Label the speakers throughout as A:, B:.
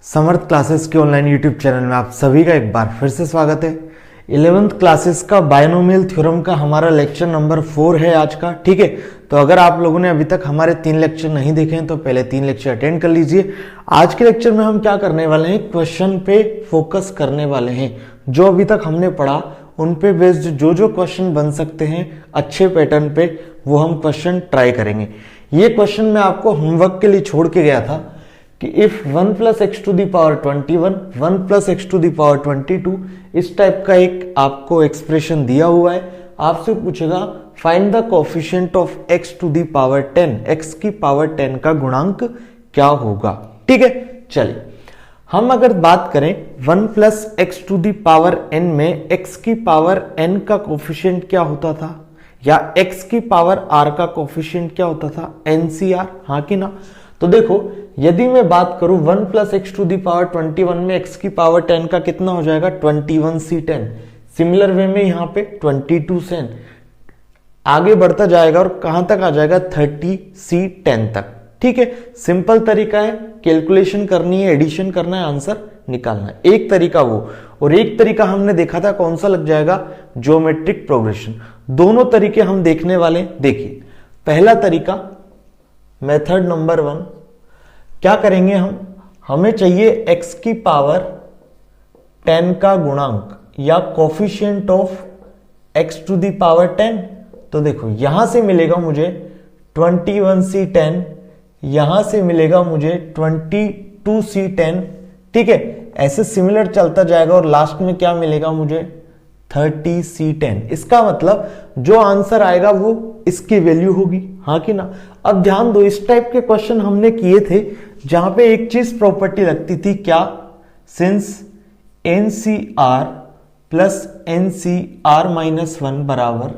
A: समर्थ classes के online YouTube channel में आप सभी का एक बार फिर से स्वागत है। 11th क्लासेस का बायनोमियल थ्योरम का हमारा लेक्चर नंबर 4 है आज का। ठीक है, तो अगर आप लोगों ने अभी तक हमारे 3 लेक्चर नहीं देखे हैं तो पहले 3 लेक्चर अटेंड कर लीजिए। आज के लेक्चर में हम क्या करने वाले हैं, क्वेश्चन पे फोकस करने वाले हैं। जो अभी तक हमने पढ़ा उन पे बेस्ड जो जो क्वेश्चन बन सकते हैं अच्छे पैटर्न पे, वो हम क्वेश्चन ट्राई करेंगे। ये क्वेश्चन मैं आपको होमवर्क के लिए छोड़ के गया था कि if 1 + x to the power 21, 1 + x to the power 22, इस टाइप का एक आपको एक्सप्रेशन दिया हुआ है। आपसे पूछेगा find the coefficient of x to the power 10, x की पावर 10 का गुणांक क्या होगा। ठीक है, चलिए हम अगर बात करें 1 + x to the power n में x की पावर n का कोएफिशिएंट क्या होता था, या x की पावर r का कोएफिशिएंट क्या होता था, NCR, हाँ कि ना। तो देखो यदि मैं बात करूं 1 + x टू द पावर 21 में x की पावर 10 का कितना हो जाएगा, 21c10। सिमिलर वे में यहाँ पे 22c आगे बढ़ता जाएगा और कहां तक आ जाएगा, 30c10 तक। ठीक है, सिंपल तरीका है, कैलकुलेशन करनी है, एडिशन करना है, आंसर निकालना है। एक तरीका वो, और एक तरीका हमने देखा था कौन सा लग जाएगा, ज्योमेट्रिक प्रोग्रेशन। दोनों तरीके हम देखने वाले। देखिए पहला तरीका, मेथड नंबर 1, क्या करेंगे हमें चाहिए x की पावर 10 का गुणांक या coefficient of x to the power 10। तो देखो यहां से मिलेगा मुझे 21c10, यहां से मिलेगा मुझे 22c10। ठीक है, ऐसे सिमिलर चलता जाएगा और लास्ट में क्या मिलेगा मुझे, 30c10। इसका मतलब जो आंसर आएगा वो इसकी वैल्यू होगी, हाँ कि ना। अब ध्यान दो, इस टाइप के क्वेश्चन हमने किए थे जहां पे एक चीज प्रॉपर्टी लगती थी, क्या, सिंस NCR प्लस NCR-1 बराबर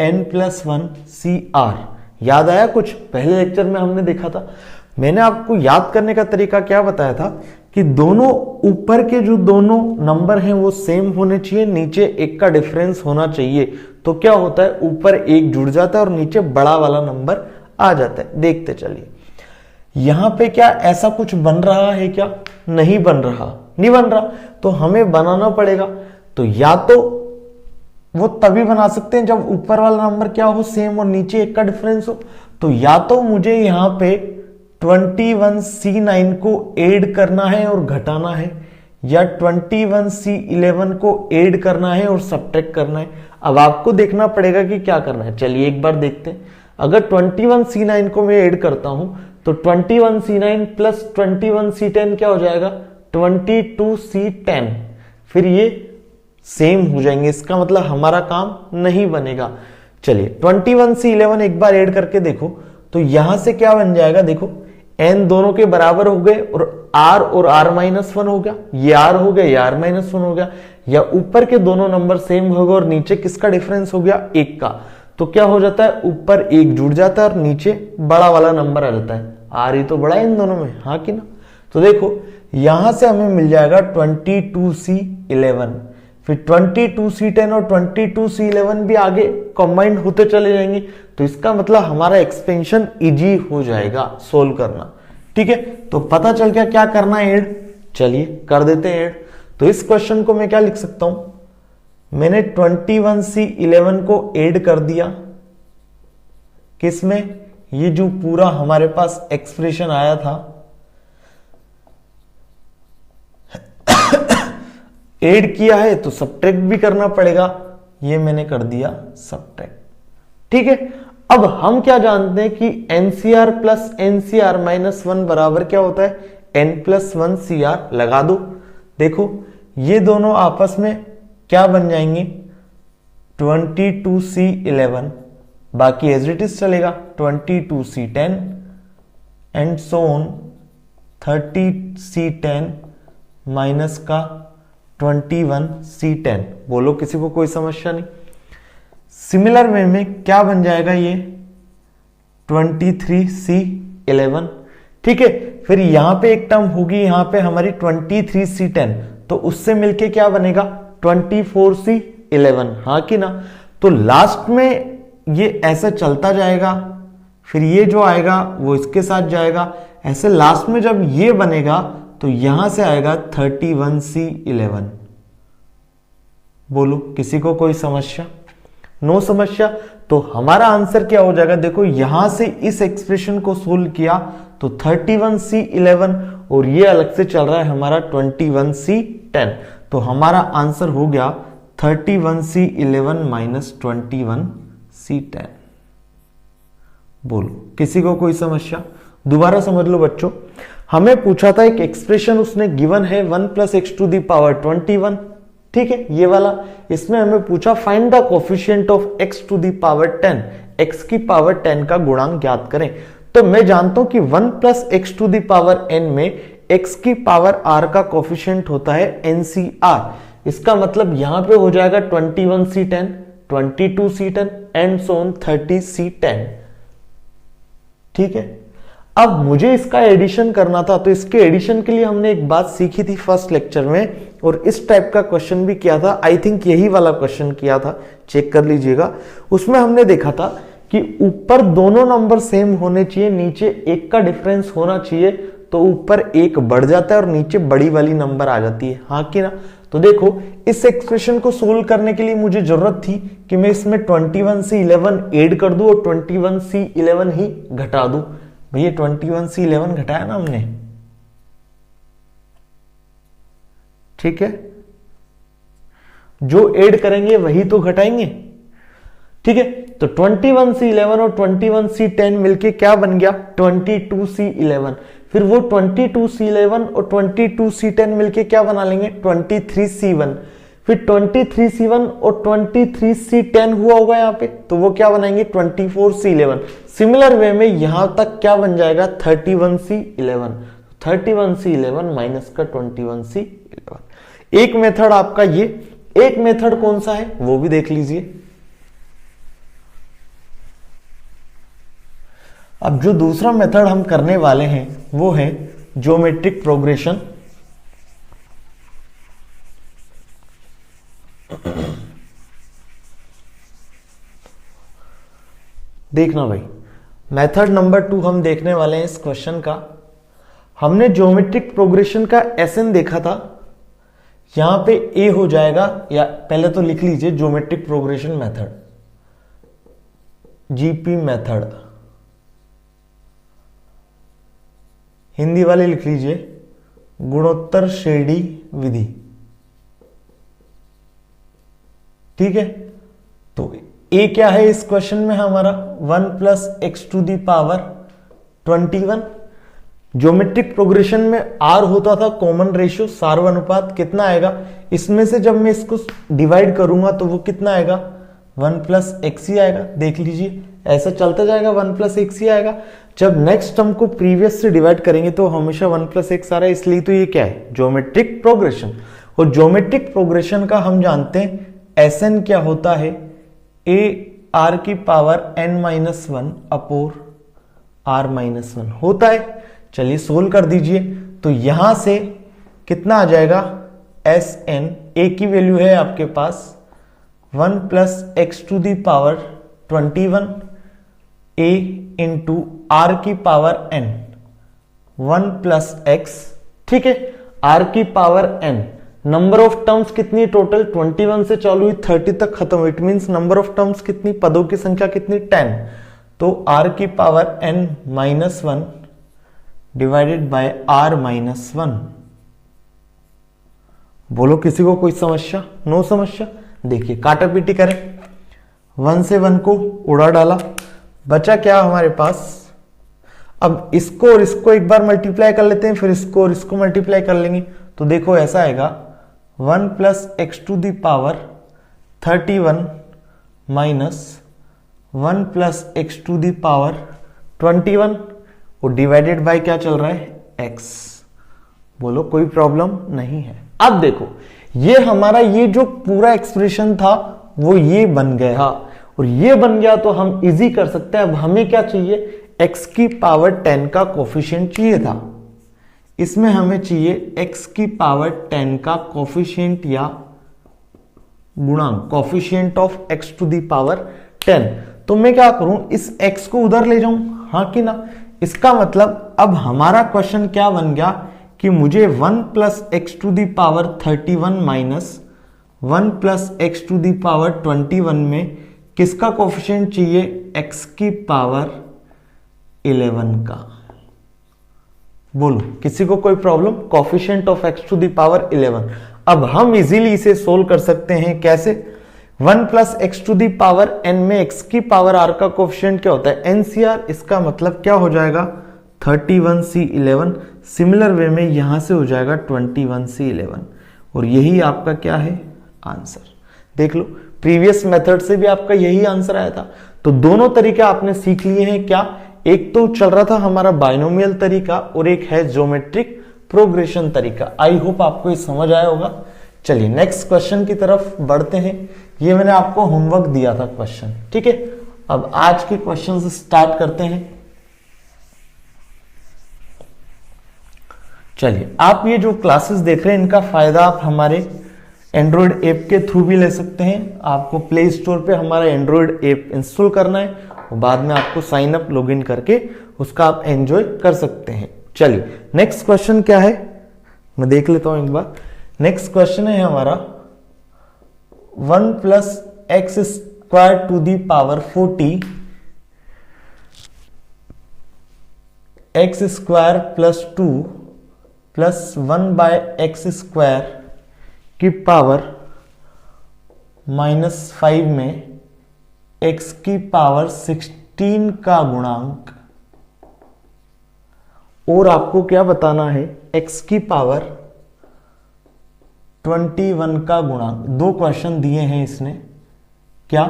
A: n+1CR। याद आया कुछ, पहले लेक्चर में हमने देखा था। मैंने आपको याद करने का तरीका क्या बताया था कि दोनों ऊपर के जो दोनों नंबर हैं वो सेम होने चाहिए, नीचे एक का डिफरेंस होना चाहिए। तो क्या होता है, ऊपर एक जुड़ जाता है और नीचे बड़ा वाला नंबर आ जाता है। देखते चलिए यहां पे क्या ऐसा कुछ बन रहा है, क्या नहीं बन रहा, नहीं बन रहा, तो हमें बनाना पड़ेगा। तो या तो वो तभी बना सकते हैं जब ऊपर वाला नंबर क्या हो, सेम, और नीचे एक का डिफरेंस हो। तो या तो मुझे यहां पे 21c9 को ऐड करना है और घटाना है, या 21c11 को ऐड करना है और सब्ट्रैक्ट करना है। अब आपको देखना पड़ेगा कि क्या करना है। चलिए एक बार देखते हैं। अगर 21c9 को मैं ऐड करता हूं तो 21c9 प्लस 21c10 क्या हो जाएगा, 22c10। फिर ये सेम हो जाएंगे, इसका मतलब हमारा काम नहीं बनेगा। चलिए 21c11 एक बार ऐड करके देखो तो यहां से क्या बन जाएगा, देखो n दोनों के बराबर हो गए और r-1 हो गया, ये r हो गया, ये r-1 हो गया, या ऊपर के दोनों नंबर सेम हो गए और नीचे किसका डिफरेंस हो गया, 1 का। तो क्या हो जाता है, ऊपर 1 जुड़ जाता है और नीचे बड़ा वाला नंबर आ जाता है। r ही तो बड़ा है इन दोनों में, हाँ कि ना। तो देखो यहां से हमें मिल जाएगा 22c11, फिर 22c10 और 22c11 भी आगे कंबाइंड होते चले जाएंगे। तो इसका मतलब हमारा एक्सपेंशन इजी हो जाएगा सोल्व करना। ठीक है, तो पता चल गया क्या करना है, ऐड। चलिए कर देते हैं ऐड। तो इस क्वेश्चन को मैं क्या लिख सकता हूं, मैंने 21c11 को ऐड कर दिया किसमें, ये जो पूरा हमारे पास एक्सप्रेशन आया था, ऐड किया है तो सब्ट्रैक्ट भी करना पड़ेगा, ये मैंने कर दिया सब्ट्रैक्ट। ठीक है, अब हम क्या जानते हैं कि NCR प्लस NCR-1 बराबर क्या होता है, n+1CR। लगा दो, देखो ये दोनों आपस में क्या बन जाएंगे, 22c11, बाकी एज इट इज चलेगा, 22c10 and so on, 30c10 minus का 21c10। बोलो किसी को कोई समस्या नहीं। सिमिलर वे में क्या बन जाएगा, ये 23c11। ठीक है, फिर यहां पे एक टर्म होगी, यहां पे हमारी 23c10, तो उससे मिलके क्या बनेगा, 24c11, हाँ कि ना। तो लास्ट में ये ऐसा चलता जाएगा, फिर ये जो आएगा वो इसके साथ जाएगा, ऐसे लास्ट में जब ये बनेगा तो यहां से आएगा 31C11। बोलो किसी को कोई समस्या? नो समस्या। तो हमारा आंसर क्या हो जाएगा? देखो यहां से इस एक्सप्रेशन को सोल्व किया तो 31C11 और ये अलग से चल रहा है हमारा 21C10। तो हमारा आंसर हो गया 31C11 माइनस 21C10। बोलो किसी को कोई समस्या? दोबारा समझ लो बच्चों, हमें पूछा था एक एक्सप्रेशन उसने गिवन है 1 plus x to the power 21, ठीक है ये वाला। इसमें हमें पूछा find the coefficient of x to the power 10, x की पावर 10 का गुणांक ज्ञात करें। तो मैं जानता हूं कि 1 plus x to the power n में x की पावर r का कोफिशिएंट होता है NCR। इसका मतलब यहां पे हो जाएगा 21C10, 22C10 and so on 30C10, ठीक है। अब मुझे इसका एडिशन करना था, तो इसके एडिशन के लिए हमने एक बात सीखी थी फर्स्ट लेक्चर में, और इस टाइप का क्वेश्चन भी किया था। आई थिंक यही वाला क्वेश्चन किया था, चेक कर लीजिएगा। उसमें हमने देखा था कि ऊपर दोनों नंबर सेम होने चाहिए, नीचे एक का डिफरेंस होना चाहिए, तो ऊपर एक बढ़ जाता है और नीचे बड़ी वाली नंबर आ जाती है, हाँ कि ना। तो देखो इस एक्सप्रेशन को सोल्व करने के लिए मुझे जरूरत थी कि मैं इसमें 21C11 ऐड कर दूं और 21C11 ही घटा दूं। भैया 21C11 घटाया ना हमने, ठीक है। जो ऐड करेंगे वही तो घटाएंगे, ठीक है। तो 21C11 और 21C10 मिलके क्या बन गया? 22C11। फिर वो 22C11 और 22C10 मिलके क्या बना लेंगे? 23C1। फिर 23C1 और 23C10 हुआ होगा यहाँ पे, तो वो क्या बनाएंगे? 24C11। सिमिलर वे में यहां तक क्या बन जाएगा? 31C11। 31C11 माइनस का 21C11। एक मेथड आपका ये, एक मेथड कौन सा है वो भी देख लीजिए। अब जो दूसरा मेथड हम करने वाले हैं वो है ज्योमेट्रिक प्रोग्रेशन। देखना भाई, मेथड नंबर 2 हम देखने वाले हैं इस क्वेश्चन का। हमने ज्योमेट्रिक प्रोग्रेशन का एसएन देखा था, यहां पे ए हो जाएगा, या पहले तो लिख लीजिए geometric progression method, GP method, Hindi वाले लिख लीजिए गुणोत्तर श्रेणी विधि, ठीक है। तो ए क्या है इस क्वेश्चन में हमारा? 1 plus x to the power 21। Geometric progression में आर होता था कॉमन रेशियो, सार्वनुपात। कितना आएगा इसमें से? जब मैं इसको डिवाइड करूंगा तो वो कितना आएगा? 1 प्लस एक्स ही आएगा। देख लीजिए ऐसा चलता जाएगा, 1 प्लस एक्स ही आएगा। जब नेक्स्ट टर्म को प्रीवियस से डिवाइड करेंगे तो हमेशा 1 प्लस एक्स आ रहा है, इसलिए तो ये क्या है? Geometric progression. और ज्योमेट्रिक प्रोग्रेशन का हम जानते हैं एसएन क्या होता है? ए आर की पावर n-1 अपोर r-1 होता है। चलिए सोल्व कर दीजिए। तो यहां से कितना आ जाएगा? एस एन, ए की वैल्यू है आपके पास 1 plus x to the power 21 a into are की पावर n, 1 प्लस एक्स, ठीक है, आर की power n। Number of terms कितनी टोटल? 21 से चालू हुई 30 तक खत्म। It means number of terms कितनी? पदों की संख्या कितनी? 10। तो r की power n-1 divided by r-1। बोलो किसी को कोई समस्या? नो समस्या। देखिए काटा पीटी करें, 1 से 1 को उड़ा डाला, बचा क्या हमारे पास? अब इसको और इसको एक बार मल्टीप्लाई कर लेते हैं, फिर इसको और इसको मल्टीप्लाई कर लेंगे। तो देखो ऐसा आएगा 1 plus x to the power 31 minus 1 plus x to the power 21 और डिवाइडेड बाय क्या चल रहा है? x। बोलो कोई प्रॉब्लम नहीं है। अब देखो ये हमारा ये जो पूरा एक्सप्रेशन था वो ये बन गया, और ये बन गया तो हम इजी कर सकते हैं। अब हमें क्या चाहिए? x की पावर 10 का कोफिशिएंट चाहिए था, इसमें हमें चाहिए x की पावर 10 का कोफिशिएंट या गुणांक, coefficient of x to the power 10। तो मैं क्या करूं? इस x को उधर ले जाऊं, हाँ कि ना। इसका मतलब अब हमारा क्वेश्चन क्या बन गया? कि मुझे 1 plus x to the power 31 minus 1 plus x to the power 21 में किसका कोफिशिएंट चाहिए, x की पावर 11 का। बोलो किसी को कोई problem, coefficient of x to the power 11। अब हम इजीली इसे सोल्व कर सकते हैं, कैसे, 1 plus x to the power n में x की पावर r का कोफिशिएंट क्या होता है, NCR, इसका मतलब क्या हो जाएगा 31C11। सिमिलर वे में यहां से हो जाएगा 21C11 और यही आपका क्या है आंसर। देख लो प्रीवियस मेथड से भी आपका यही आंसर आया था। तो दोनों तरीके आपने सीख लिए हैं क्या, एक तो चल रहा था हमारा बाइनोमियल तरीका और एक है ज्योमेट्रिक प्रोग्रेशन तरीका। आई होप आपको ये समझ आया होगा। चलिए नेक्स्ट क्वेश्चन की तरफ बढ़ते हैं। ये मैंने आपको होमवर्क दिया था क्वेश्चन, ठीक है। अब आज के क्वेश्चन से स्टार्ट करते हैं। चलिए आप ये जो क्लासेस देख रहे हैं इनका फायदा आप हमारे एंड्रॉयड ऐप के थ्रू भी ले सकते हैं। आपको प्ले स्टोर पे हमारा एंड्रॉयड ऐप इंस्टॉल करना है और बाद में आपको साइन अप लॉगिन करके उसका आप एंजॉय कर सकते हैं। चलिए नेक्स्ट क्वेश्चन क्या है, मैं देख लेता हूं एक बार। नेक्स्ट क्वेश्चन है हमारा 1 plus x square to the power 40 x square plus 2 plus 1 by x square की पावर -5 में x की पावर 16 का गुणांक, और आपको क्या बताना है x की पावर 21 का गुणांक। दो क्वेश्चन दिए हैं इसने, क्या,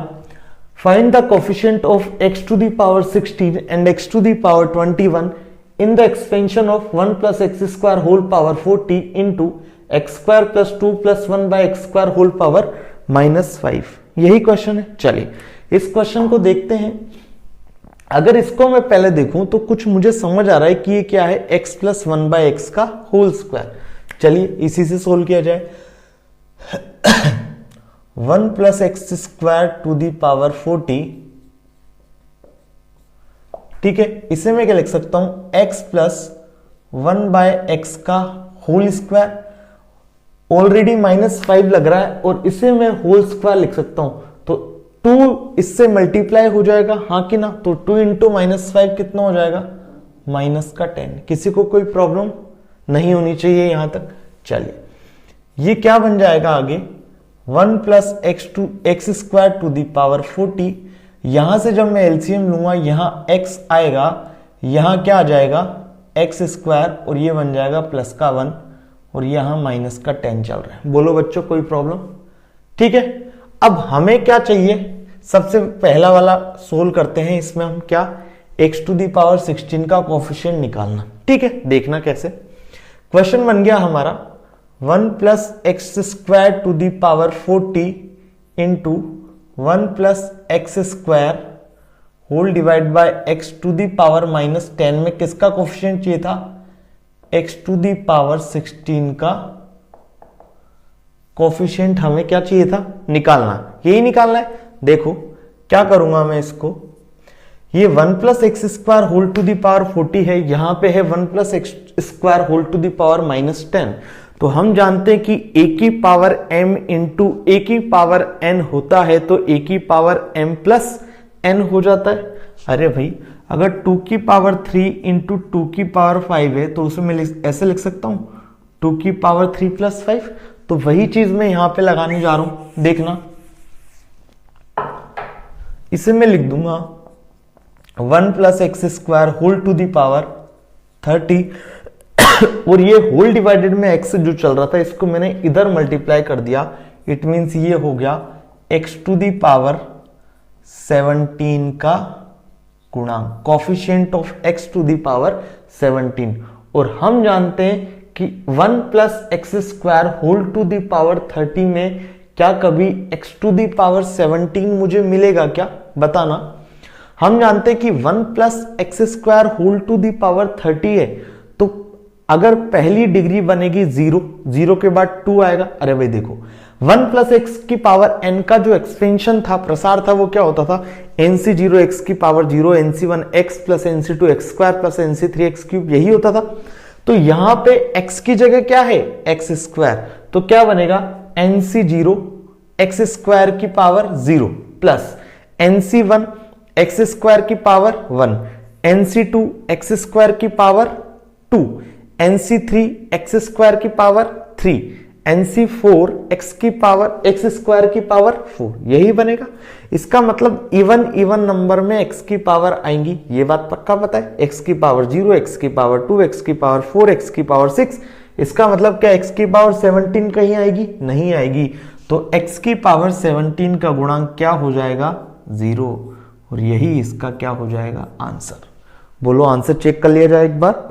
A: find the coefficient of x to the power 16 and x to the power 21 in the expansion of 1 plus x square whole power 40 into x square plus 2 plus 1 by x square whole power -5। यही question है। चलिए इस question को देखते हैं। अगर इसको मैं पहले देखूं तो कुछ मुझे समझ आ रहा है कि ये क्या है, x प्लस 1 बाय एक्स का होल स्क्वायर। चलिए इसी से सोल्व किया जाए। 1 plus x square to the power 40, ठीक है, इसे मैं क्या लिख सकता हूं, x प्लस 1 बाय एक्स का होल स्क्वायर। ऑलरेडी -5 लग रहा है और इसे मैं होल स्क्वायर लिख सकता हूं, तो 2 इससे मल्टीप्लाई हो जाएगा, हाँ कि ना। तो 2 इंटू -5 कितना हो जाएगा, -10। किसी को कोई प्रॉब्लम नहीं होनी चाहिए यहां तक। चलिए ये क्या बन जाएगा आगे, 1 plus x square to the power 40। यहां से जब मैं एलसीएम लूंगा यहां x आएगा, यहां क्या आ जाएगा एक्स स्क्वायर, और ये बन जाएगा प्लस का 1 और यहां -10 चल रहा है। बोलो बच्चों कोई प्रॉब्लम, ठीक है। अब हमें क्या चाहिए, सबसे पहला वाला सोल्व करते हैं। इसमें हम क्या, x टू दी पावर 16 का कोफिशिएंट निकालना, ठीक है। देखना कैसे, क्वेश्चन बन गया हमारा 1 plus x square to the power 40 into 1 plus x square whole divide by x to the power -10 में किसका कोफिशिएंट चाहिए था, x टू दी पावर 16 का कोफिशिएंट हमें क्या चाहिए था, निकालना। यही निकालना है। देखो क्या करूंगा मैं इसको, ये 1 plus x square whole to the power 40 है, यहां पे है 1 plus x square whole to the power -10। तो हम जानते हैं कि a की पावर m इंटू a की पावर n होता है, तो a की पावर m प्लस n हो जाता है। अरे भाई अगर 2 की पावर 3 इंटू 2 की पावर 5 है तो उसे मैं ऐसे लिख सकता हूं 2 की पावर 3 प्लस 5। तो वही चीज मैं यहां पे लगाने जा रहा हूं, देखना। इसे मैं लिख दूंगा 1 plus x square whole to the power 30 और ये होल डिवाइडेड में x जो चल रहा था इसको मैंने इधर मल्टीप्लाई कर दिया। इट मीन्स ये हो गया x टू दी पावर 17 का गुणांक, coefficient of x to the power 17। और हम जानते हैं कि 1 plus x square whole to the power 30 में क्या कभी x टू दी पावर 17 मुझे मिलेगा क्या, बताना। हम जानते हैं कि 1 plus x square whole to the power 30 है, तो अगर पहली डिग्री बनेगी 0, 0 के बाद 2 आएगा। अरे भाई देखो 1 प्लस एक्स की पावर n का जो एक्सपेंशन था, प्रसार था, वो क्या होता था, nc0 x की power 0 nc1 x plus nc2 x square plus nc3 x cube, यही होता था। तो यहां पे x की जगह क्या है, एक्स स्क्वायर, तो क्या बनेगा NC0 एक्स स्क्वायर की power 0 plus NC1 x square की पावर 1, NC2 एक्स स्क्वायर की पावर 2, NC3 एक्स स्क्वायर की पावर 3, NC4 एक्स स्क्वायर की पावर 4, यही बनेगा। इसका मतलब इवन नंबर में x की पावर आएंगी, ये बात पक्का पता है। x की पावर 0, x की पावर 2, x की पावर 4, x की पावर 6, इसका मतलब क्या x की पावर 17 कहीं आएगी, नहीं आएगी। तो x की पावर 17 का गुणांक क्या हो जाएगा, 0, और यही इसका क्या हो जाएगा, आंसर। बोलो आंसर चेक कर लिया जाए एक बार।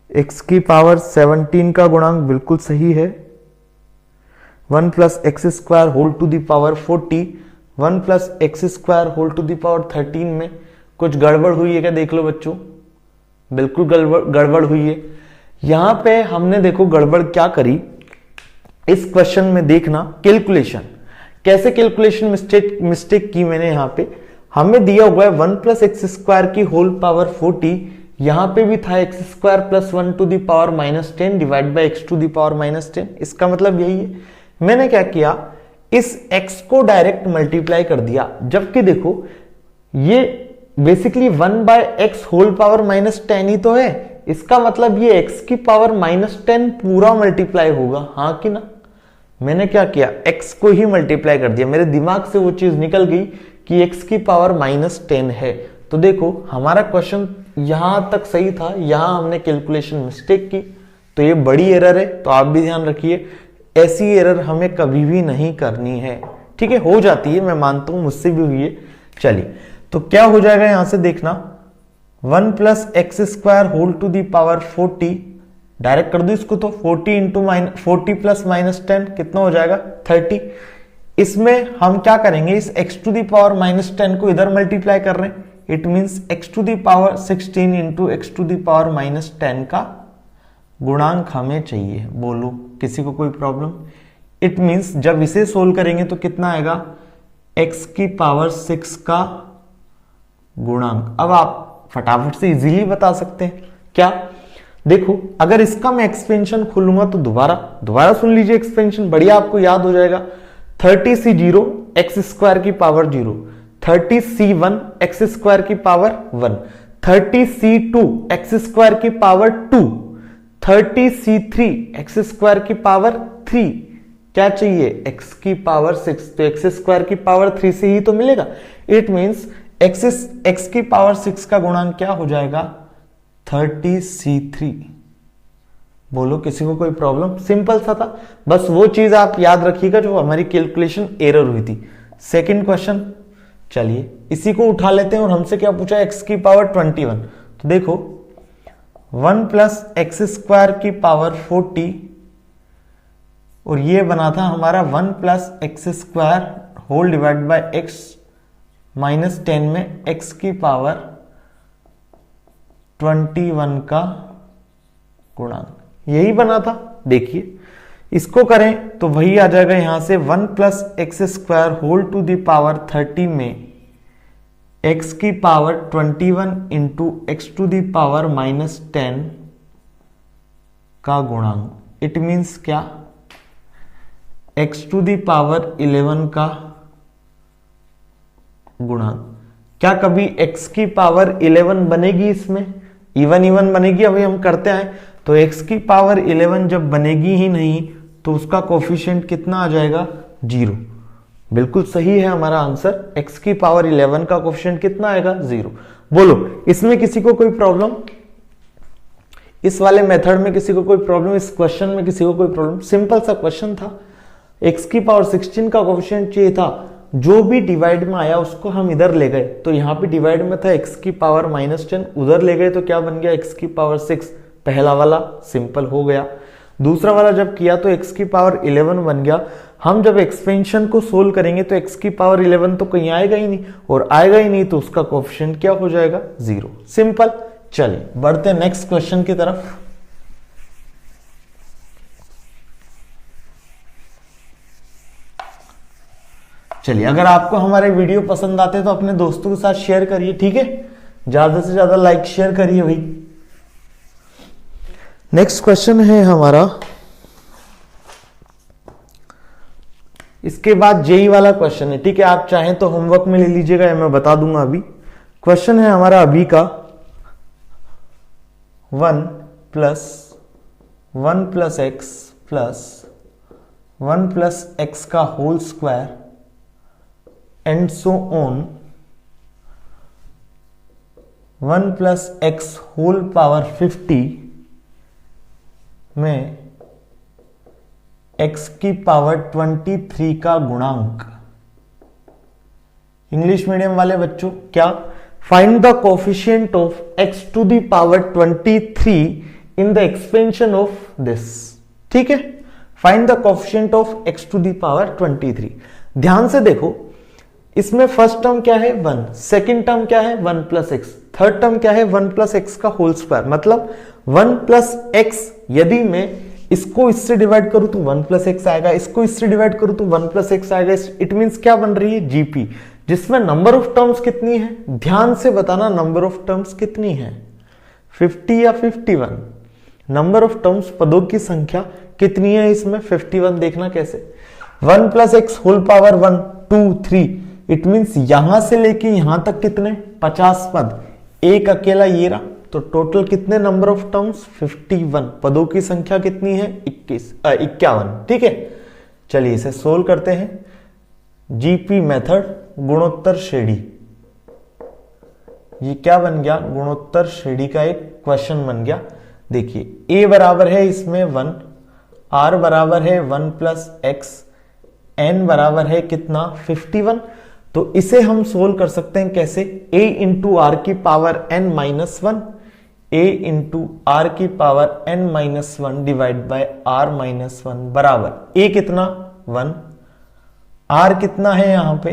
A: x की पावर 17 का गुणांक बिल्कुल सही है, 1 plus x square whole to the power 40, 1 plus x square whole to the power 13 में कुछ गड़बड़ हुई है क्या, देख लो बच्चों, बिल्कुल गड़बड़ हुई है। यहां पे हमने देखो गड़बड़ क्या करी, इस क्वेश्चन में देखना कैलकुलेशन, कैसे कैलकुलेशन मिस्टेक की मैंने। यहां पे हमें दिया हुआ है 1 प्लस एक्स स्क्वायर की होल पावर 40, यहां पे भी था x square plus 1 to the power -10 divide by x to the power -10, इसका मतलब यही है। मैंने क्या किया, इस x को डायरेक्ट मल्टीप्लाई कर दिया, जबकि देखो ये basically 1 by x whole power -10 ही तो है, इसका मतलब ये x की पावर -10 पूरा मल्टीप्लाई होगा, हाँ कि ना। मैंने क्या किया, x को ही मल्टीप्लाई कर दिया, मेरे दिमाग से वो चीज निकल गई कि x की पावर -10 है। तो देखो हमारा क्वेश्चन यहां तक सही था, यहां हमने कैलकुलेशन मिस्टेक की, तो ये बड़ी एरर है, तो आप भी ध्यान रखिए, ऐसी एरर हमें कभी भी नहीं करनी है, ठीक है। हो जाती है, मैं मानता हूं, मुझसे भी हुई है। चलिए तो क्या हो जाएगा, यहां से देखना, 1 plus x square whole to the power 40, direct कर दो इसको, तो 40 प्लस -10 कितना हो जाएगा, 30। इसमें हम क्या करेंगे, इस x टू दी पावर -10 को इधर मल्टीप्लाई कर रहे हैं, it means x to the power 16 into x to the power -10 का गुणांक हमें चाहिए। बोलो किसी को कोई प्रॉब्लम। इट मींस जब इसे सोल्व करेंगे तो कितना आएगा, x की पावर 6 का गुणांक। अब आप फटाफट से इजीली बता सकते हैं क्या, देखो अगर इसका मैं एक्सपेंशन खोलूंगा तो दोबारा सुन लीजिए एक्सपेंशन, बढ़िया आपको याद हो जाएगा। 30c0 एक्स स्क्वायर की पावर 0, 30c1 एक्स स्क्वायर की पावर 1, 30c2 एक्स स्क्वायर की पावर 2, 30c3 एक्स स्क्वायर की पावर 3, क्या चाहिए, x की पावर 6, तो एक्स स्क्वायर की पावर 3 से ही तो मिलेगा। इट मींस x की पावर 6 का गुणांक क्या हो जाएगा, 30c3। बोलो किसी को कोई प्रॉब्लम, सिंपल सा था, बस वो चीज आप याद रखिएगा जो हमारी कैलकुलेशन एरर हुई थी। सेकंड क्वेश्चन, चलिए इसी को उठा लेते हैं, और हमसे क्या पूछा, x की पावर 21। तो देखो 1 प्लस एक्स स्क्वायर की पावर 40, और ये बना था हमारा 1 plus x square whole divide by x -10 में x की पावर 21 का गुणांक, यही बना था। देखिए इसको करें तो वही आ जाएगा, यहां से 1 plus x square whole to the power 30 में x की पावर 21 into x to the power -10 का गुणांक। इट मीन्स क्या, x टू द पावर 11 का गुणांक। क्या कभी x की पावर 11 बनेगी, इसमें इवन बनेगी, अभी हम करते हैं। तो x की पावर 11 जब बनेगी ही नहीं तो उसका कोफिशिएंट कितना आ जाएगा, 0। बिल्कुल सही है हमारा आंसर, x की पावर 11 का कोफिशिएंट कितना आएगा, 0। बोलो इसमें किसी को कोई प्रॉब्लम, इस वाले मेथड में किसी को कोई प्रॉब्लम, इस क्वेश्चन में किसी को कोई प्रॉब्लम। सिंपल सा क्वेश्चन था, x की पावर 16 का कोफिशिएंट चाहिए था, जो भी डिवाइड में आया उसको हम इधर ले गए, तो यहां पे डिवाइड में था x की पावर -10, उधर ले गए तो क्या बन गया, x की पावर 6। पहला वाला सिंपल हो गया। दूसरा वाला जब किया तो x की पावर 11 बन गया। हम जब एक्सपेंशन को सोल्व करेंगे तो x की पावर 11 तो कहीं आएगा ही नहीं, और आएगा ही नहीं तो उसका कोफिशिएंट क्या हो जाएगा, 0। सिंपल। चलिए बढ़ते नेक्स्ट क्वेश्चन की तरफ। चलिए अगर आपको हमारे वीडियो पसंद आते तो अपने दोस्तों के साथ शेयर करिए, ठीक है, ज्यादा से ज्यादा लाइक शेयर करिए भाई। नेक्स्ट क्वेश्चन है हमारा, इसके बाद जेई वाला क्वेश्चन है, ठीक है। आप चाहें तो होमवर्क में ले लीजिएगा या मैं बता दूंगा अभी। क्वेश्चन है हमारा अभी का 1 plus x plus 1 plus x का whole square and so on 1 plus x whole power 50 में x की पावर 23 का गुणांक। इंग्लिश मीडियम वाले बच्चों क्या, find the coefficient of x to the power 23 in the expansion of this, ठीक है। Find the coefficient of x to the power 23। ध्यान से देखो, इसमें फर्स्ट टर्म क्या है 1, सेकंड टर्म क्या है 1 प्लस एक्स, थर्ड टर्म क्या है 1 प्लस एक्स का होल स्क्वायर, मतलब 1 प्लस एक्स। यदि मैं इसको इससे डिवाइड करूं तो 1 प्लस एक्स आएगा, इसको इससे डिवाइड करूं तो 1 प्लस एक्स आएगा। इट मींस क्या बन रही है जीपी, जिसमें नंबर ऑफ टर्म्स कितनी है, ध्यान से बताना नंबर ऑफ टर्म्स कितनी है, 50 या 51। नंबर ऑफ टर्म्स, पदों की संख्या कितनी है इसमें, 51। देखना कैसे, 1 plus x whole power 1 2 3, it means यहां से लेके यहां तक कितने 50 पद, एक अकेला ये रहा, तो टोटल कितने नंबर ऑफ टर्म्स 51। पदों की संख्या कितनी है 51, ठीक है। चलिए इसे सोल्व करते हैं। जीपी मेथड, गुणोत्तर श्रेणी, ये क्या बन गया, गुणोत्तर श्रेणी का एक क्वेश्चन बन गया। देखिए a बराबर है इसमें 1, r बराबर है 1 प्लस एक्स, n बराबर है कितना 51। तो इसे हम सोल्व कर सकते हैं कैसे, a इंटू आर की power n minus 1, a into are की power n minus 1 divide by r minus 1 बराबर a कितना 1, r कितना है यहां पे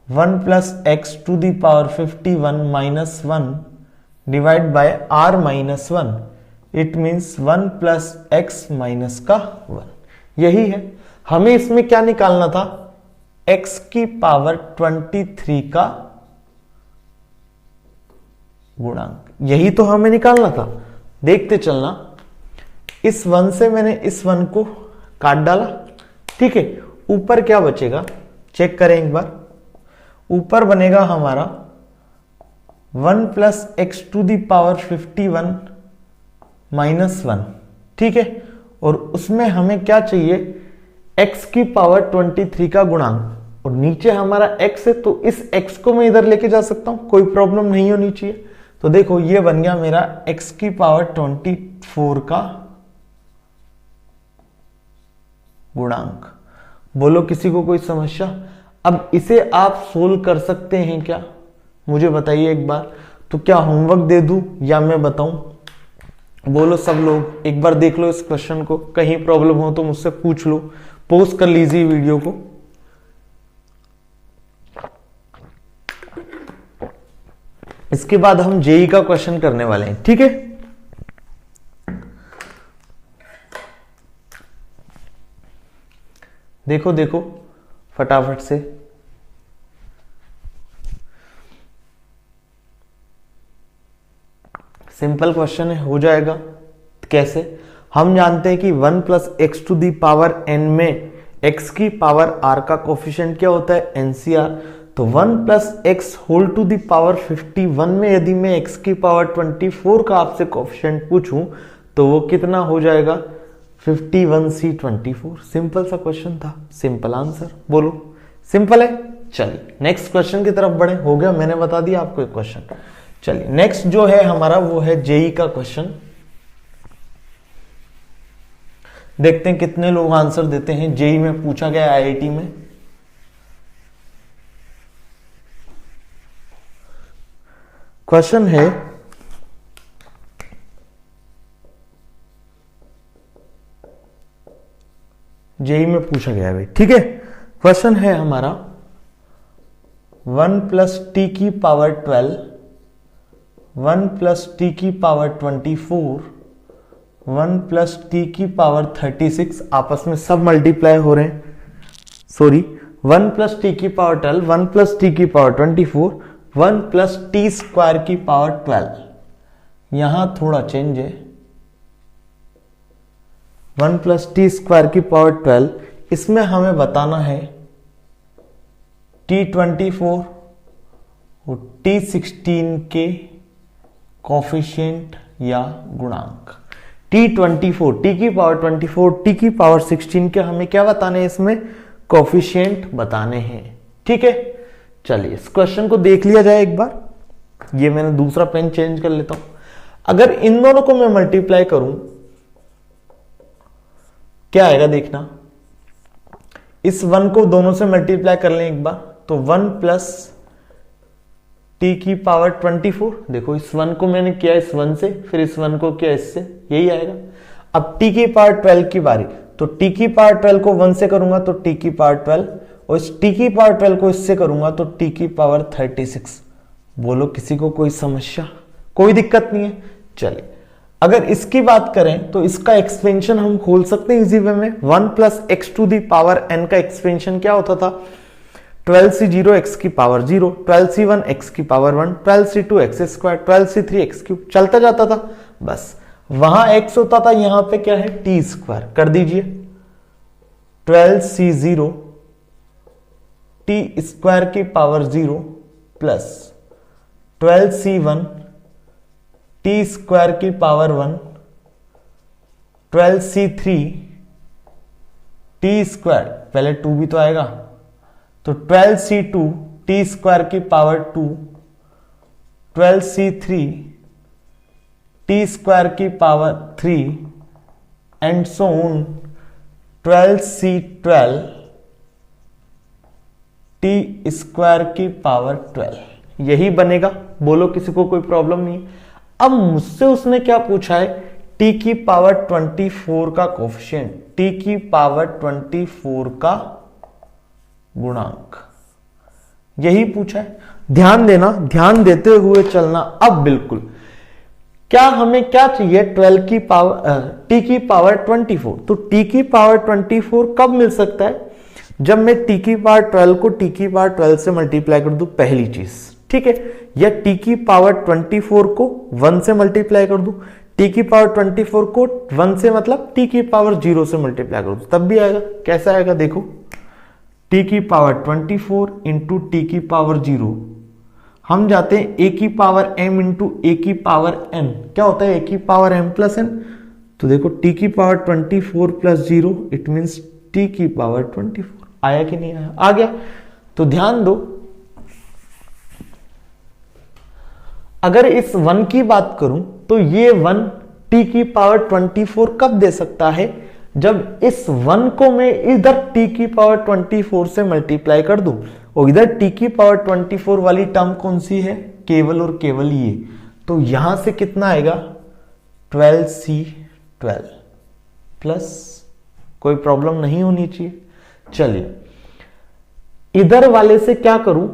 A: 1 plus x to the power 51 minus 1 divide by r minus 1, it means 1 plus x minus का 1। यही है, हमें इसमें क्या निकालना था, x की पावर 23 का गुणांक, यही तो हमें निकालना था। देखते चलना, इस 1 से मैंने इस 1 को काट डाला, ठीक है। ऊपर क्या बचेगा, चेक करें एक बार, ऊपर बनेगा हमारा 1 plus x to the power 51 minus 1, ठीक है। और उसमें हमें क्या चाहिए, x की पावर 23 का गुणांक, और नीचे हमारा x है तो इस x को मैं इधर लेके जा सकता हूं, कोई प्रॉब्लम नहीं होनी चाहिए। तो देखो ये बन गया मेरा x की पावर 24 का गुणांक। बोलो किसी को कोई समस्या। अब इसे आप सोल्व कर सकते हैं क्या, मुझे बताइए एक बार। तो क्या होमवर्क दे दूं या मैं बताऊं, बोलो सब लोग एक बार देख लो इस क्वेश्चन को, कहीं प्रॉब्लम हो तो मुझसे पूछ लो, पोस्ट कर लीजिए वीडियो को। इसके बाद हम जेई का क्वेश्चन करने वाले हैं, ठीक है। देखो देखो फटाफट से, सिंपल क्वेश्चन है, हो जाएगा। कैसे, हम जानते हैं कि 1 plus x to the power n में x की पावर r का कोफिशिएंट क्या होता है, NCR। तो 1 plus x whole to the power 51 में यदि मैं x की पावर 24 का आपसे कोफिशिएंट पूछूं तो वो कितना हो जाएगा, 51c24। सिंपल सा क्वेश्चन था, सिंपल आंसर, बोलो सिंपल है। चलिए नेक्स्ट क्वेश्चन की तरफ बढ़े, हो गया, मैंने बता दिया आपको एक क्वेश्चन। चलिए नेक्स्ट जो है हमारा वो है जेई का क्वेश्चन। देखते हैं कितने लोग आंसर देते हैं। जेई में पूछा गया आईआईटी में। क्वेश्चन है जेई में पूछा गया भाई, ठीक है। क्वेश्चन है हमारा 1 प्लस टी की पावर 12, 1 प्लस टी की पावर 24, 1 प्लस टी की पावर 36 आपस में सब मल्टीप्लाई हो रहे हैं, सॉरी 1 प्लस टी की पावर 12, 1 प्लस टी की पावर 24, 1 प्लस टी स्क्वायर की पावर 12। यहां थोड़ा चेंज है, 1 प्लस टी स्क्वायर की पावर 12, इसमें हमें बताना है T24 और T16 के कोफिशिएंट या गुणांक। T24 टी की पावर 24 टी की पावर 16 के हमें क्या बताने हैं, इसमें कोफिशिएंट बताने हैं। ठीक है, चलिए इस क्वेश्चन को देख लिया जाए एक बार। ये मैंने दूसरा पेन चेंज कर लेता हूं। अगर इन दोनों को मैं मल्टीप्लाई करूं क्या आएगा देखना, इस 1 को दोनों से मल्टीप्लाई कर लें एक बार, तो 1 प्लस टी की पावर 24, देखो इस 1 को मैंने किया इस 1 से, फिर इस 1 को किया इससे, यही आएगा। अब टी की पावर 12 की बारी, तो टी की पावर 12 को 1 से करूंगा तो टी की पावर 12, और इस टी की पावर 12 को इससे करूंगा तो टी की पावर 36। बोलो किसी को कोई समस्या? कोई दिक्कत नहीं है। चलिए अगर इसकी बात करें तो इसका एक्सपेंशन हम खोल सकते हैं इजी वे में। 1 plus x to the power n का एक्सपेंशन क्या होता था, 12c0 x की पावर 0, 12c1 x की power 1, 12c2 x square, 12c3 x cube, चलता जाता था। बस वहां x होता था, यहां पे क्या है t स्क्वायर। कर दीजिए 12c0 t स्क्वायर की power 0 plus 12c1 T square की पावर 1, 12c3 टी स्क्वायर, पहले 2 भी तो आएगा, तो 12c2 टी स्क्वायर की पावर 2, 12c3 टी स्क्वायर की power 3 and so on 12c12 T square की पावर 12। यही बनेगा। बोलो किसी को कोई प्रॉब्लम नहीं। अब मुझसे उसने क्या पूछा है, टी की पावर 24 का कोफिशिएंट, टी की पावर 24 का गुणांक, यही पूछा है। ध्यान देना, ध्यान देते हुए चलना। अब बिल्कुल क्या हमें क्या चाहिए, 12 की पावर टी की पावर 24। तो टी की पावर 24 कब मिल सकता है, जब मैं टी की पावर 12 को टी की पावर 12 से मल्टीप्लाई कर दूं, पहली चीज। ठीक है, या टी की पावर 24 को 1 से मल्टीप्लाई कर दूं, टी की पावर 24 को 1 से मतलब टी की पावर 0 से मल्टीप्लाई कर दूं, तब भी आएगा। कैसा आएगा देखो, टी की पावर 24 इंटू टी की पावर 0, हम जाते हैं ए की पावर m इंटू ए की पावर n, क्या होता है ए की पावर m प्लस n। तो देखो टी की power 24 plus 0 it means T की पावर 24। आया कि नहीं आया? आ गया। तो ध्यान दो, अगर इस 1 की बात करूं तो ये 1 टी की पावर 24 कब दे सकता है, जब इस 1 को मैं इधर टी की पावर 24 से मल्टीप्लाई कर दूं, और इधर टी की पावर 24 वाली टर्म कौन सी है, केवल और केवल ये। तो यहां से कितना आएगा 12c12 प्लस, कोई प्रॉब्लम नहीं होनी चाहिए। चलिए इधर वाले से क्या करूं,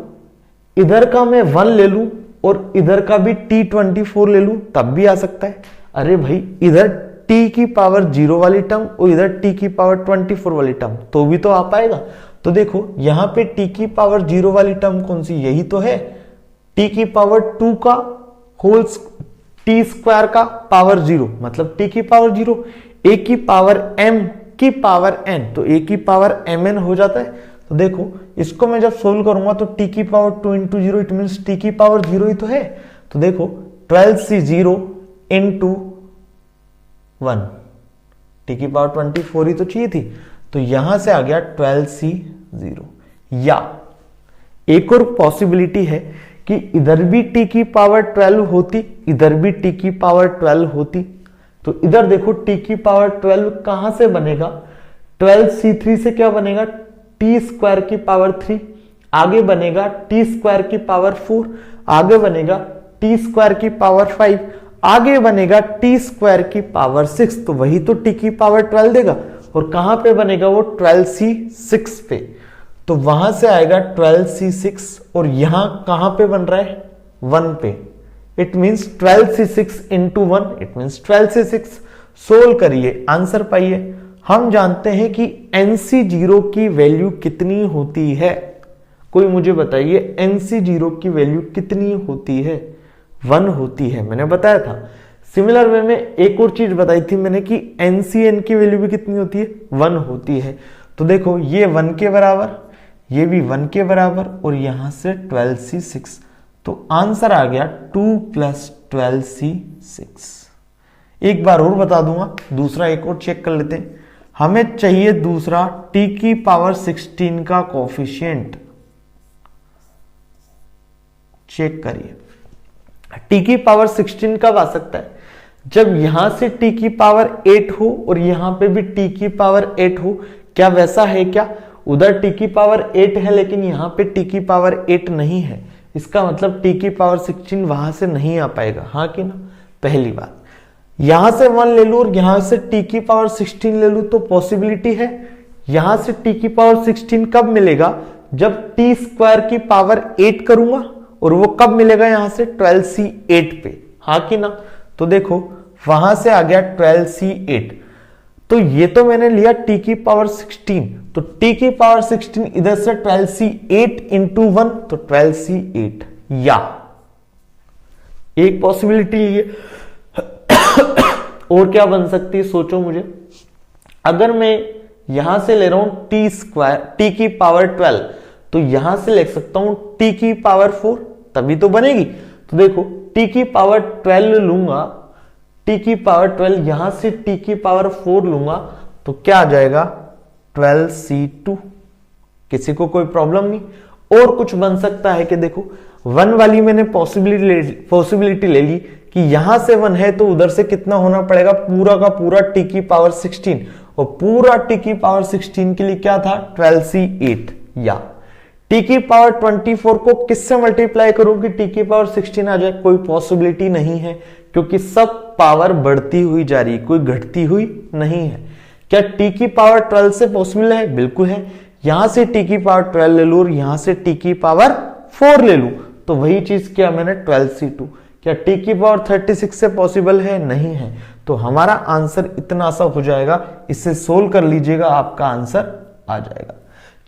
A: इधर का मैं 1 ले लूं और इधर का भी T24 ले लूं, तब भी आ सकता है। अरे भाई इधर t की पावर 0 वाली टर्म और इधर t की पावर 24 वाली टर्म, तो भी तो आ पाएगा। तो देखो यहां पे t की पावर 0 वाली टर्म कौन सी, यही तो है, t की पावर 2 का होल t स्क्वायर का पावर 0, मतलब t की पावर 0, a की पावर m की पावर n, तो a की पावर mn हो जाता है। तो देखो इसको मैं जब सोल्व करूंगा तो t की power 2 into 0 it mean t की पावर 0 ही तो है। तो देखो 12c0 इंटू 1, t की पावर 24 ही तो चाहिए थी, तो यहां से आ गया 12c0। या एक और पॉसिबिलिटी है कि इधर भी t की पावर 12 होती, इधर भी t की पावर 12 होती। तो इधर देखो t की पावर 12 कहां से बनेगा, 12c3 से क्या बनेगा, टी स्क्वायर की पावर 3, आगे बनेगा टी स्क्वायर की पावर 4, आगे बनेगा टी स्क्वायर की पावर 5, आगे बनेगा टी स्क्वायर की पावर 6। तो वही तो टी की पावर 12 देगा, और कहां पे बनेगा वो 12c6 पे। तो वहां से आएगा 12c6, और यहां कहां पे बन रहा है 1 पे, it means 12c6 into 1 it means 12c6। Solve करिए, आंसर पाइए। हम जानते हैं कि NC0 की वैल्यू कितनी होती है, कोई मुझे बताइए NC0 की वैल्यू कितनी होती है, 1 होती है, मैंने बताया था। सिमिलर वे में एक और चीज बताई थी मैंने कि NCN की वैल्यू भी कितनी होती है, 1 होती है। तो देखो ये 1 के बराबर, ये भी 1 के बराबर, और यहां से 12C 6, तो आंसर आ गया 2 + 12C 6। एक बार और बता दूंगा, दूसरा एक और चेक कर लेते हैं। हमें चाहिए दूसरा t की पावर 16 का कोफिशिएंट। चेक करिए t की पावर 16 कब आ सकता है, जब यहां से t की पावर 8 हो और यहां पे भी t की पावर 8 हो। क्या वैसा है क्या, उधर t की पावर 8 है लेकिन यहां पे t की पावर 8 नहीं है, इसका मतलब t की पावर 16 वहां से नहीं आ पाएगा, हाँ कि ना। पहली बात, यहां से 1 ले लू और यहां से t की पावर 16 ले लू तो पॉसिबिलिटी है। यहां से t की पावर 16 कब मिलेगा, जब t² की पावर 8 करूंगा, और वो कब मिलेगा, यहां से 12C 8 पे, हाँ कि ना। तो देखो वहां से आ गया 12C 8, तो ये तो मैंने लिया t की पावर 16, तो t की पावर 16 इधर से 12C 8 × 1, तो 12C 8, या एक पॉसिबिलिटी लिए। और क्या बन सकती है सोचो मुझे, अगर मैं यहां से ले रहा हूं t की पावर 12, तो यहां से लिख सकता हूं t की पावर 4, तभी तो बनेगी। तो देखो t की पावर 12 लूंगा, t की पावर 12, यहां से t की पावर 4 लूंगा, तो क्या आ जाएगा 12C2। किसी को कोई प्रॉब्लम नहीं। और कुछ बन सकता है कि देखो 1 वाली मैंने पॉसिबिलिटी ले ली कि यहां से 1 है तो उधर से कितना होना पड़ेगा, पूरा का पूरा t की पावर 16, और पूरा t की पावर 16 के लिए क्या था 12C 8, या t की पावर 24 को किससे मल्टीप्लाई करूं कि t की पावर 16 आ जाए, कोई पॉसिबिलिटी नहीं है, क्योंकि सब पावर बढ़ती हुई जा रही, कोई घटती हुई नहीं है। क्या t की पावर 12 से पॉसिबल है, बिल्कुल है। यहां से t की पावर 12 ले लू और यहां से t की पावर 4 ले लू, तो वही चीज किया मैंने 12C2। क्या t की पावर 36 से पॉसिबल है, नहीं है। तो हमारा आंसर इतना सा हो जाएगा, इसे सोल्व कर लीजिएगा, आपका आंसर आ जाएगा।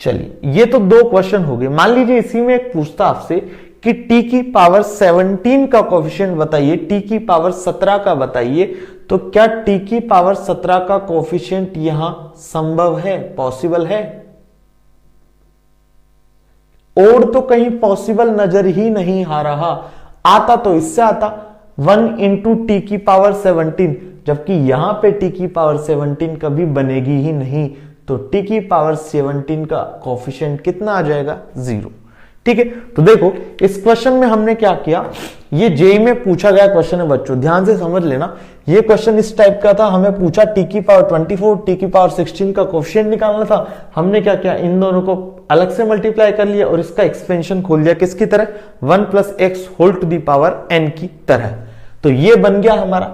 A: चलिए ये तो 2 क्वेश्चन हो गए। मान लीजिए इसी में एक पूछता आपसे कि t की पावर 17 का कोफिशिएंट बताइए, t की पावर 17 का बताइए, तो क्या t की पावर 17 का कोफिशिएंट यहां संभव है, पॉसिबल है? और तो कहीं पॉसिबल नजर ही नहीं आ रहा। आता तो इससे आता 1 × t की पावर 17, जबकि यहां पे t की पावर 17 कभी बनेगी ही नहीं, तो t की पावर 17 का कोफिशिएंट कितना आ जाएगा, 0। ठीक है, तो देखो इस क्वेश्चन में हमने क्या किया, ये जेईई में पूछा गया क्वेश्चन है बच्चों, ध्यान से समझ लेना। ये क्वेश्चन इस टाइप का था, हमें पूछा t की पावर 24, t की पावर 16 का कोफिशिएंट निकालना था। हमने क्या किया, इन दोनों को अलग से मल्टीप्लाई कर लिया और इसका एक्सपेंशन खोल दिया, किसकी तरह, 1 + x whole to the power n की तरह। तो ये बन गया हमारा।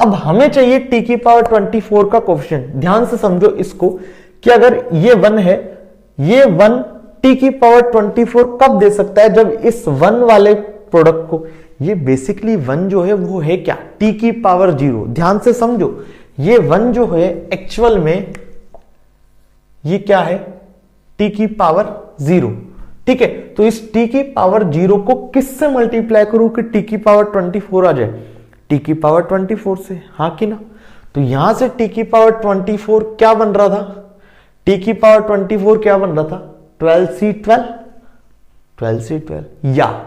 A: अब हमें चाहिए t की पावर 24 का कोफिशिएंट। ध्यान से समझो इसको कि अगर ये 1 है, ये 1 t की पावर 24 कब दे सकता है, जब इस 1 वाले प्रोडक्ट को, ये बेसिकली 1 जो है वो है क्या, t की पावर 0। ध्यान से समझो, ये 1 जो है एक्चुअल में ये क्या है, t की पावर 0। ठीक है, तो इस t की पावर 0 को किससे मल्टीप्लाई करूं कि t की पावर 24 आ जाए, t की पावर 24 से, हाँ कि ना। तो यहां से t की पावर 24 क्या बन रहा था, t की पावर 24 क्या बन रहा था, 12C12, या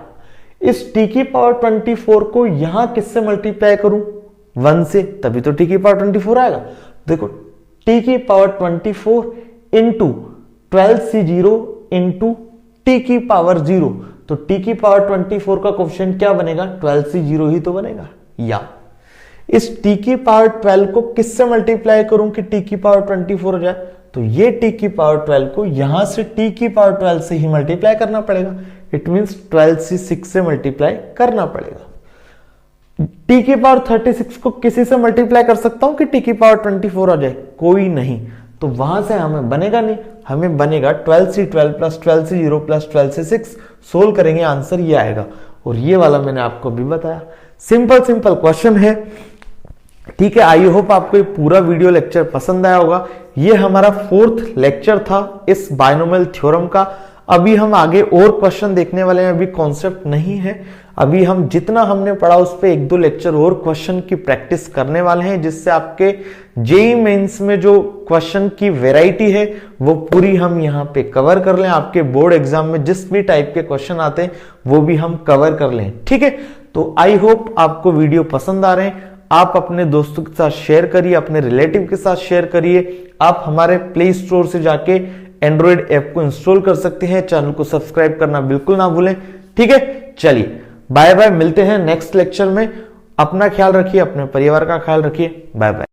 A: इस t की पावर 24 को यहां किससे मल्टीप्लाई करूं, 1 से, तभी तो t की पावर 24 आएगा। देखो t की power 24 into 12C0 into t की पावर 0, तो t की पावर 24 का कोफिशिएंट क्या बनेगा, 12C0 ही तो बनेगा। या इस t की पावर 12 को किससे मल्टीप्लाई करूं कि t की पावर 24 हो जाए, तो ये t की पावर 12 को यहां से t की पावर 12 से ही मल्टीप्लाई करना पड़ेगा। इट मींस 12C6 से मल्टीप्लाई करना पड़ेगा। t की पावर 36 को किसी से मल्टीप्लाई कर सकता हूं कि t की पावर 24 आ जाए, कोई नहीं। तो वहां से हमें बनेगा नहीं, हमें बनेगा 12C12 + 12C0 + 12C6। सोल्व करेंगे, आंसर ये आएगा। और ये वाला मैंने आपको भी बताया, सिंपल क्वेश्चन है। ठीक है, आई होप आपको ये पूरा वीडियो लेक्चर पसंद आया होगा। ये हमारा 4th लेक्चर था इस बायनोमियल थ्योरम का। अभी हम आगे और क्वेश्चन देखने वाले हैं, अभी कॉन्सेप्ट नहीं है। अभी हम जितना हमने पढ़ा उस पे 1-2 लेक्चर और क्वेश्चन की प्रैक्टिस करने वाले हैं, जिससे आपके जेईई मेंस में जो क्वेश्चन की वैरायटी है वो पूरी हम यहाँ पे कवर कर लें। आपके बोर्ड एग्जाम में जिस भी टाइप के क्वेश्चन आते हैं वो भी हम कवर कर लें, ठीक है। तो आई होप आपको वीडियो पसंद आ रहे हैं। आप अपने दोस्तों के साथ शेयर करिए, अपने रिलेटिव के साथ शेयर करिए। आप हमारे प्ले स्टोर से जाके एंड्रॉइड ऐप को इंस्टॉल कर सकते हैं। चैनल को सब्सक्राइब करना बिल्कुल ना भूलें, ठीक है। चलिए बाय बाय, मिलते हैं नेक्स्ट लेक्चर में। अपना ख्याल रखिए, अपने परिवार का ख्याल रखिए। Bye bye.